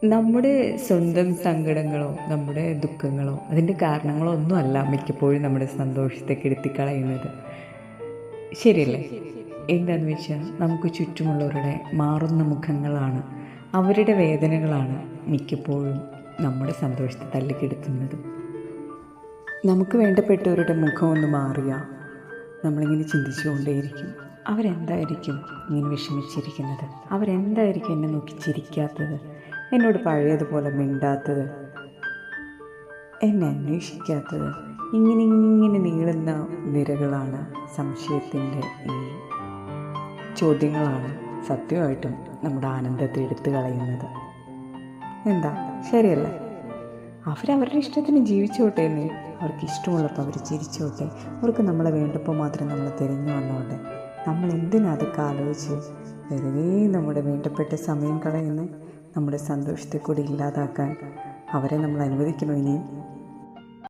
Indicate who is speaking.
Speaker 1: നമ്മുടെ സ്വന്തം സങ്കടങ്ങളോ നമ്മുടെ ദുഃഖങ്ങളോ അതിൻ്റെ കാരണങ്ങളോ ഒന്നുമല്ല മിക്കപ്പോഴും നമ്മുടെ സന്തോഷത്തെ കെടുത്തിക്കളയുന്നത്. ശരിയല്ലേ? എന്താണെന്ന് വെച്ചാൽ നമുക്ക് ചുറ്റുമുള്ളവരുടെ മാറുന്ന മുഖങ്ങളാണ്, അവരുടെ വേദനകളാണ് മിക്കപ്പോഴും നമ്മുടെ സന്തോഷത്തെ തല്ലിക്കെടുത്തുന്നത്. നമുക്ക് വേണ്ടപ്പെട്ടവരുടെ മുഖം ഒന്ന് മാറിയാൽ നമ്മളിങ്ങനെ ചിന്തിച്ചുകൊണ്ടേയിരിക്കും, അവരെന്തായിരിക്കും ഇങ്ങനെ വിഷമിച്ചിരിക്കുന്നത്, അവരെന്തായിരിക്കും എന്നെ നോക്കി ചിരിക്കാത്തത്, എന്നോട് പഴയതുപോലെ മിണ്ടാത്തത്, എന്നെ അന്വേഷിക്കാത്തത്. ഇങ്ങനെ നീളുന്ന നിരകളാണ് സംശയത്തിൻ്റെ ഈ ചോദ്യങ്ങളാണ് സത്യമായിട്ടും നമ്മുടെ ആനന്ദത്തെ എടുത്തു കളയുന്നത്. എന്താ ശരിയല്ലേ? അവരവരുടെ ഇഷ്ടത്തിന് ജീവിച്ചോട്ടെ എന്നേ, അവർക്ക് ഇഷ്ടമുള്ളപ്പോൾ അവർ ചിരിച്ചോട്ടെ, അവർക്ക് നമ്മളെ വേണ്ടപ്പോൾ മാത്രം നമ്മളെ തിരഞ്ഞു വന്നോട്ടെ. നമ്മൾ എന്തിനാ അതൊക്കെ ആലോചിച്ച് വെറുതെ നമ്മുടെ വേണ്ടപ്പെട്ട സമയം കളയുന്ന നമ്മുടെ സന്തോഷത്തെ കൂടി ഇല്ലാതാക്കാൻ അവരെ നമ്മൾ അനുവദിക്കണോ ഇനിയും?